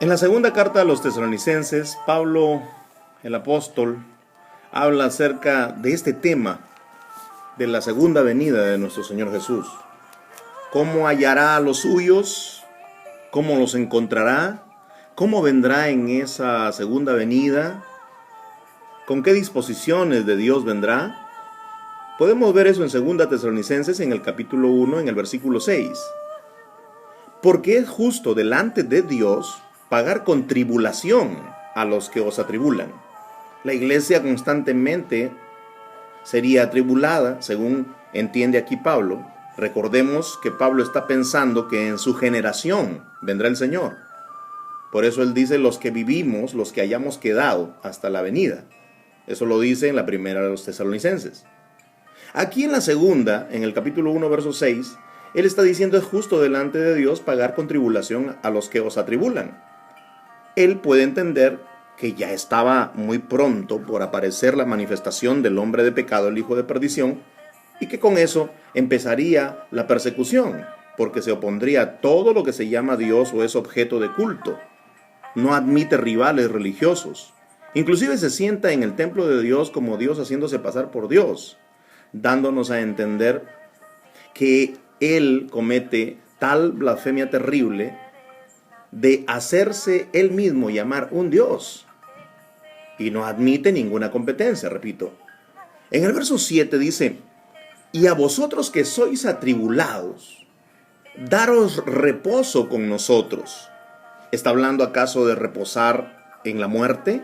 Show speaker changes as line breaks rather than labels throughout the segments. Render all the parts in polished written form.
En la segunda carta a los Tesalonicenses, Pablo, el apóstol, habla acerca de este tema de la segunda venida de nuestro Señor Jesús. ¿Cómo hallará a los suyos? ¿Cómo los encontrará? ¿Cómo vendrá en esa segunda venida? ¿Con qué disposiciones de Dios vendrá? Podemos ver eso en 2 Tesalonicenses, en el capítulo 1, en el versículo 6. Porque es justo delante de Dios pagar con tribulación a los que os atribulan. La iglesia constantemente sería atribulada, según entiende aquí Pablo. Recordemos que Pablo está pensando que en su generación vendrá el Señor. Por eso él dice los que vivimos, los que hayamos quedado hasta la venida. Eso lo dice en la primera de los Tesalonicenses. Aquí en la segunda, en el capítulo 1, verso 6, él está diciendo es justo delante de Dios pagar con tribulación a los que os atribulan. Él puede entender que ya estaba muy pronto por aparecer la manifestación del hombre de pecado, el hijo de perdición, y que con eso empezaría la persecución, porque se opondría a todo lo que se llama Dios o es objeto de culto. No admite rivales religiosos. Inclusive se sienta en el templo de Dios como Dios haciéndose pasar por Dios, dándonos a entender que él comete tal blasfemia terrible de hacerse él mismo llamar un Dios. Y no admite ninguna competencia, repito. En el verso 7 dice, y a vosotros que sois atribulados, daros reposo con nosotros. ¿Está hablando acaso de reposar en la muerte?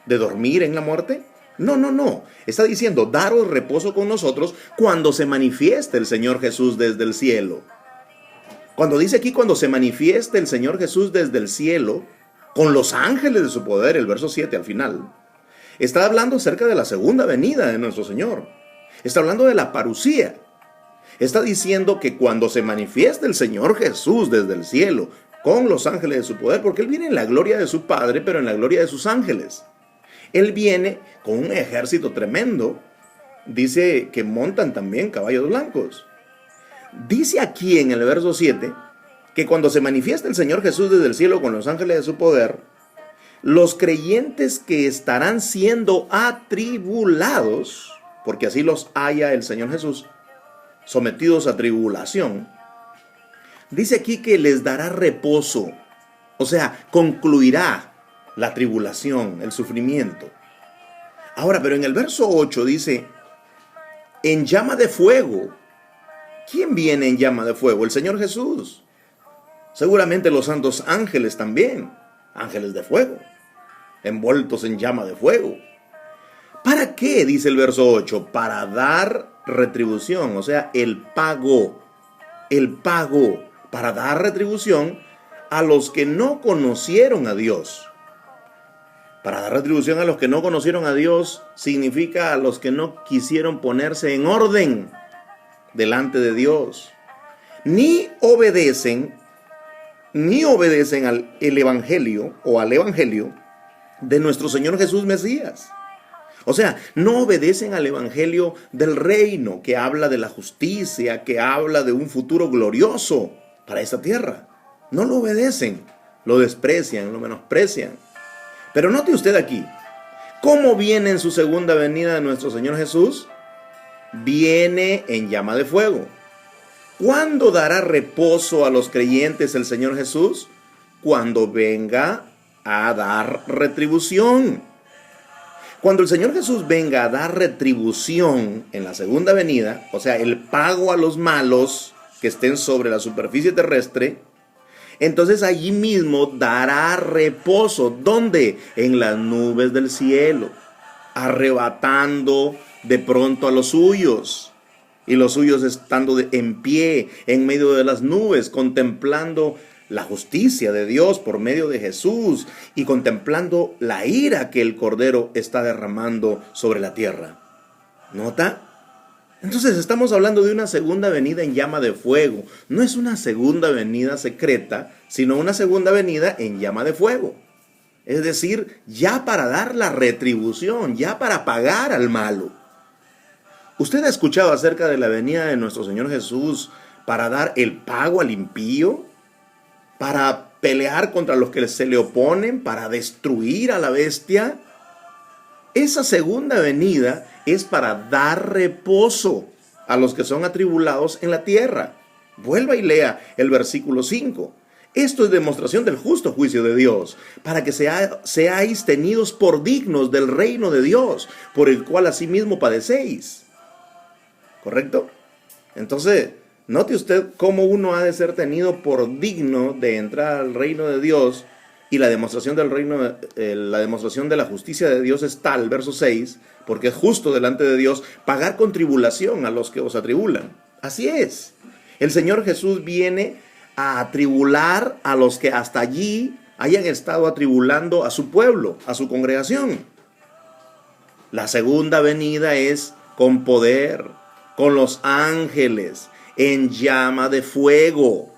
¿De dormir en la muerte? No. Está diciendo, daros reposo con nosotros cuando se manifieste el Señor Jesús desde el cielo. Cuando dice aquí, cuando se manifieste el Señor Jesús desde el cielo, con los ángeles de su poder, el verso 7 al final, está hablando acerca de la segunda venida de nuestro Señor. Está hablando de la parusía. Está diciendo que cuando se manifieste el Señor Jesús desde el cielo, con los ángeles de su poder, porque Él viene en la gloria de su Padre, pero en la gloria de sus ángeles. Él viene con un ejército tremendo. Dice que montan también caballos blancos. Dice aquí en el verso 7 que cuando se manifiesta el Señor Jesús desde el cielo con los ángeles de su poder, los creyentes que estarán siendo atribulados, porque así los haya el Señor Jesús, sometidos a tribulación, dice aquí que les dará reposo, o sea, concluirá la tribulación, el sufrimiento. Ahora, pero en el verso 8 dice, en llama de fuego. ¿Quién viene en llama de fuego? El Señor Jesús. Seguramente los santos ángeles también, ángeles de fuego, envueltos en llama de fuego. ¿Para qué? Dice el verso 8, para dar retribución, o sea, el pago, para dar retribución a los que no conocieron a Dios. Para dar retribución a los que no conocieron a Dios significa a los que no quisieron ponerse en orden delante de Dios, ni obedecen al evangelio o al evangelio de nuestro Señor Jesús Mesías. O sea, no obedecen al evangelio del reino, que habla de la justicia, que habla de un futuro glorioso para esta tierra. No lo obedecen, lo desprecian, lo menosprecian. Pero note usted aquí, ¿cómo viene en su segunda venida de nuestro Señor Jesús? Viene en llama de fuego. ¿Cuándo dará reposo a los creyentes el Señor Jesús? Cuando venga a dar retribución. Cuando el Señor Jesús venga a dar retribución en la segunda venida, o sea, el pago a los malos que estén sobre la superficie terrestre, entonces allí mismo dará reposo. ¿Dónde? En las nubes del cielo, arrebatando de pronto a los suyos, y los suyos estando en pie en medio de las nubes, contemplando la justicia de Dios por medio de Jesús y contemplando la ira que el Cordero está derramando sobre la tierra. ¿Nota? Entonces estamos hablando de una segunda venida en llama de fuego. No es una segunda venida secreta, sino una segunda venida en llama de fuego. Es decir, ya para dar la retribución, ya para pagar al malo. ¿Usted ha escuchado acerca de la venida de nuestro Señor Jesús para dar el pago al impío? Para pelear contra los que se le oponen, para destruir a la bestia. Esa segunda venida es para dar reposo a los que son atribulados en la tierra. Vuelva y lea el versículo 5. Esto es demostración del justo juicio de Dios, para que seáis tenidos por dignos del reino de Dios, por el cual asimismo padecéis. ¿Correcto? Entonces, note usted cómo uno ha de ser tenido por digno de entrar al reino de Dios, y la demostración del reino, la demostración de la justicia de Dios es tal, verso 6, porque es justo delante de Dios pagar con tribulación a los que os atribulan. Así es. El Señor Jesús viene a atribular a los que hasta allí hayan estado atribulando a su pueblo, a su congregación. La segunda venida es con poder, con los ángeles, en llama de fuego,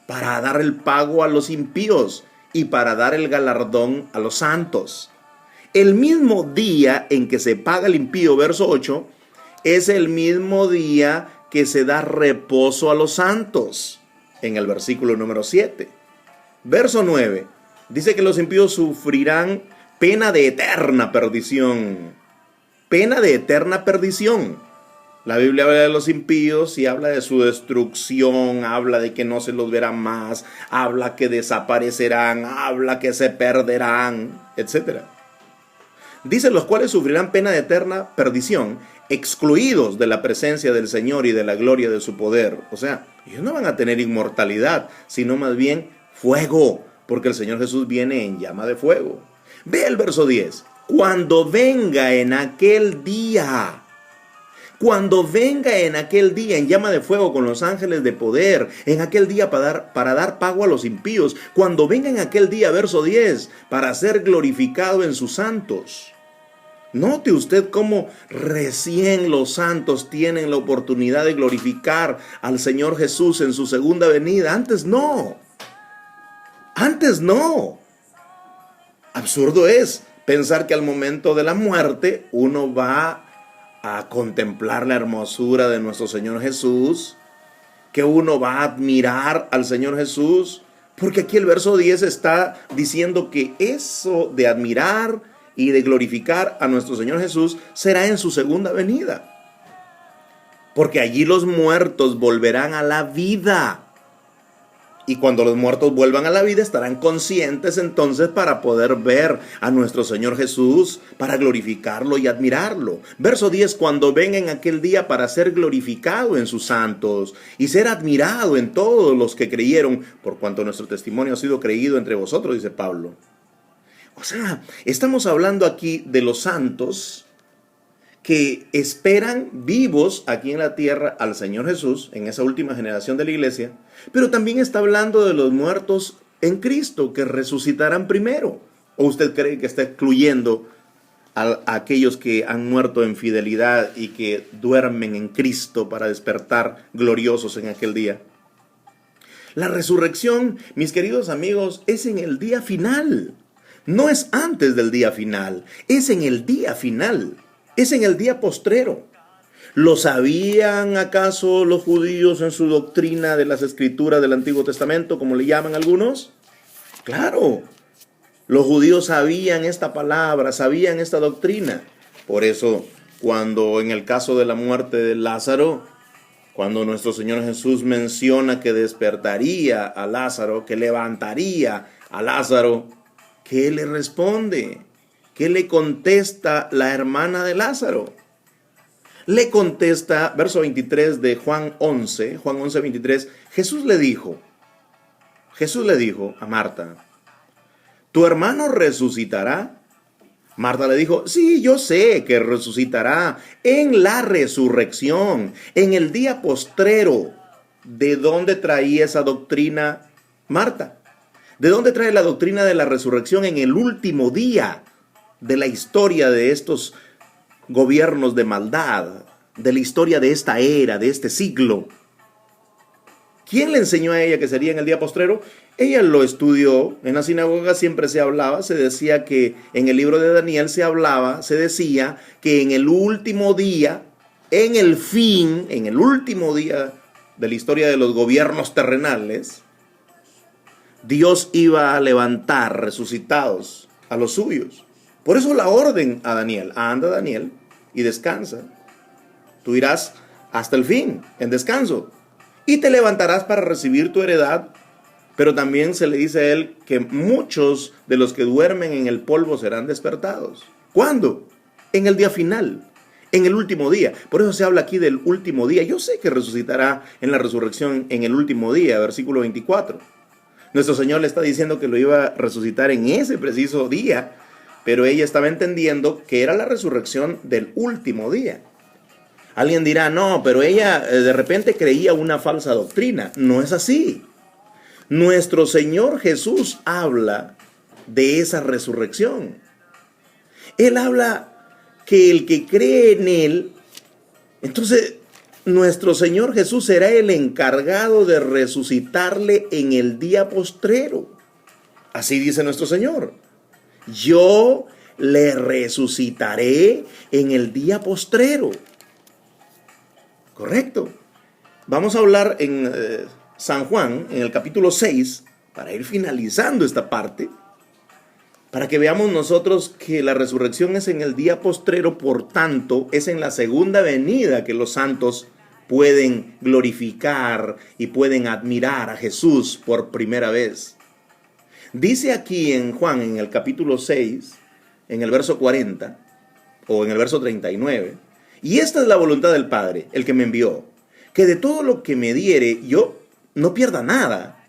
para dar el pago a los impíos y para dar el galardón a los santos. El mismo día en que se paga el impío, verso 8, es el mismo día que se da reposo a los santos, en el versículo número 7. Verso 9, dice que los impíos sufrirán pena de eterna perdición. Pena de eterna perdición. La Biblia habla de los impíos y habla de su destrucción, habla de que no se los verá más, habla que desaparecerán, habla que se perderán, etc. Dice los cuales sufrirán pena de eterna perdición, excluidos de la presencia del Señor y de la gloria de su poder. O sea, ellos no van a tener inmortalidad, sino más bien fuego, porque el Señor Jesús viene en llama de fuego. Ve el verso 10. Cuando venga en aquel día en llama de fuego con los ángeles de poder, en aquel día para dar pago a los impíos, cuando venga en aquel día, verso 10, para ser glorificado en sus santos. Note usted cómo recién los santos tienen la oportunidad de glorificar al Señor Jesús en su segunda venida. Antes no. Absurdo es pensar que al momento de la muerte uno va a contemplar la hermosura de nuestro Señor Jesús, que uno va a admirar al Señor Jesús, porque aquí el verso 10 está diciendo que eso de admirar y de glorificar a nuestro Señor Jesús será en su segunda venida, porque allí los muertos volverán a la vida. Y cuando los muertos vuelvan a la vida estarán conscientes entonces para poder ver a nuestro Señor Jesús, para glorificarlo y admirarlo. Verso 10, cuando venga en aquel día para ser glorificado en sus santos y ser admirado en todos los que creyeron, por cuanto nuestro testimonio ha sido creído entre vosotros, dice Pablo. O sea, estamos hablando aquí de los santos que esperan vivos aquí en la tierra al Señor Jesús, en esa última generación de la iglesia, pero también está hablando de los muertos en Cristo que resucitarán primero. ¿O usted cree que está excluyendo a aquellos que han muerto en fidelidad y que duermen en Cristo para despertar gloriosos en aquel día? La resurrección, mis queridos amigos, es en el día final. No es antes del día final, es en el día final. Es en el día postrero. ¿Lo sabían acaso los judíos en su doctrina de las escrituras del Antiguo Testamento, como le llaman algunos? Claro, los judíos sabían esta palabra, sabían esta doctrina. Por eso, cuando en el caso de la muerte de Lázaro, cuando nuestro Señor Jesús menciona que despertaría a Lázaro, que levantaría a Lázaro, ¿qué le responde? ¿Qué le contesta la hermana de Lázaro? Le contesta, verso 23 de Juan 11, 23, Jesús le dijo a Marta, ¿tu hermano resucitará? Marta le dijo, sí, yo sé que resucitará en la resurrección, en el día postrero. ¿De dónde traía esa doctrina Marta? ¿De dónde trae la doctrina de la resurrección en el último día de la historia de estos gobiernos de maldad, de la historia de esta era, de este siglo? ¿Quién le enseñó a ella que sería en el día postrero? Ella lo estudió, en la sinagoga siempre se hablaba, se decía que en el libro de Daniel se decía que en el último día, en el último día de la historia de los gobiernos terrenales, Dios iba a levantar resucitados a los suyos. Por eso la orden a Daniel: anda, Daniel, y descansa. Tú irás hasta el fin, en descanso, y te levantarás para recibir tu heredad. Pero también se le dice a él que muchos de los que duermen en el polvo serán despertados. ¿Cuándo? En el día final, en el último día. Por eso se habla aquí del último día. Yo sé que resucitará en la resurrección en el último día, versículo 24. Nuestro Señor le está diciendo que lo iba a resucitar en ese preciso día, pero ella estaba entendiendo que era la resurrección del último día. Alguien dirá: no, pero ella de repente creía una falsa doctrina. No es así. Nuestro Señor Jesús habla de esa resurrección. Él habla que el que cree en Él, entonces nuestro Señor Jesús será el encargado de resucitarle en el día postrero. Así dice nuestro Señor: yo le resucitaré en el día postrero. Correcto. Vamos a hablar en San Juan, en el capítulo 6, para ir finalizando esta parte, para que veamos nosotros que la resurrección es en el día postrero, por tanto, es en la segunda venida que los santos pueden glorificar y pueden admirar a Jesús por primera vez. Dice aquí en Juan, en el capítulo 6, en el verso 40, o en el verso 39, y esta es la voluntad del Padre, el que me envió, que de todo lo que me diere yo no pierda nada,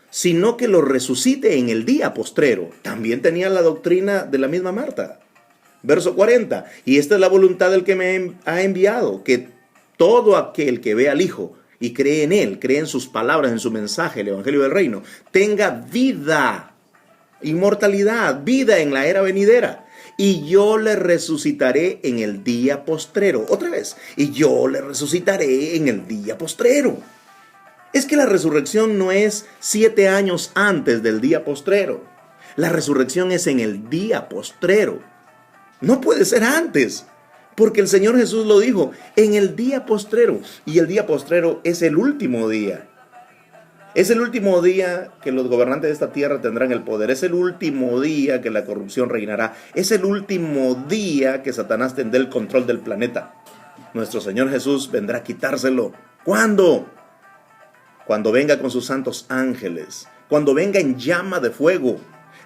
sino que lo resucite en el día postrero. También tenía la doctrina de la misma Marta. Verso 40, y esta es la voluntad del que me ha enviado, que todo aquel que ve al Hijo y cree en Él, cree en sus palabras, en su mensaje, el Evangelio del Reino, tenga vida, inmortalidad, vida en la era venidera. Y yo le resucitaré en el día postrero. Otra vez, y yo le resucitaré en el día postrero. Es que la resurrección no es 7 años antes del día postrero. La resurrección es en el día postrero. No puede ser antes, porque el Señor Jesús lo dijo: en el día postrero. Y el día postrero es el último día. Es el último día que los gobernantes de esta tierra tendrán el poder. Es el último día que la corrupción reinará. Es el último día que Satanás tendrá el control del planeta. Nuestro Señor Jesús vendrá a quitárselo. ¿Cuándo? Cuando venga con sus santos ángeles. Cuando venga en llama de fuego.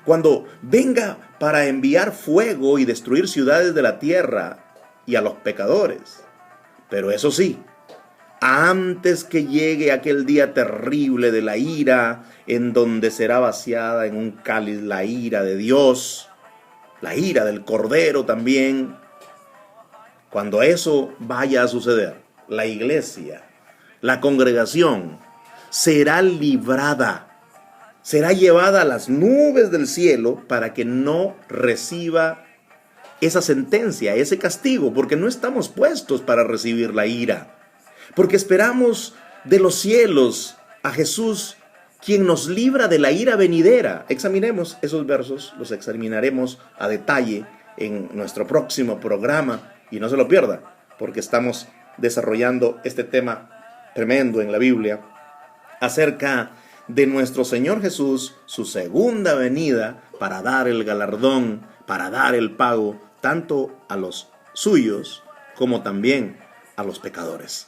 Cuando venga para enviar fuego y destruir ciudades de la tierra y a los pecadores. Pero eso sí, antes que llegue aquel día terrible de la ira, en donde será vaciada en un cáliz la ira de Dios, la ira del Cordero también, cuando eso vaya a suceder, la iglesia, la congregación, será librada, será llevada a las nubes del cielo para que no reciba esa sentencia, ese castigo, porque no estamos puestos para recibir la ira. Porque esperamos de los cielos a Jesús, quien nos libra de la ira venidera. Examinemos esos versos, los examinaremos a detalle en nuestro próximo programa. Y no se lo pierda, porque estamos desarrollando este tema tremendo en la Biblia acerca de nuestro Señor Jesús, su segunda venida, para dar el galardón, para dar el pago, tanto a los suyos como también a los pecadores.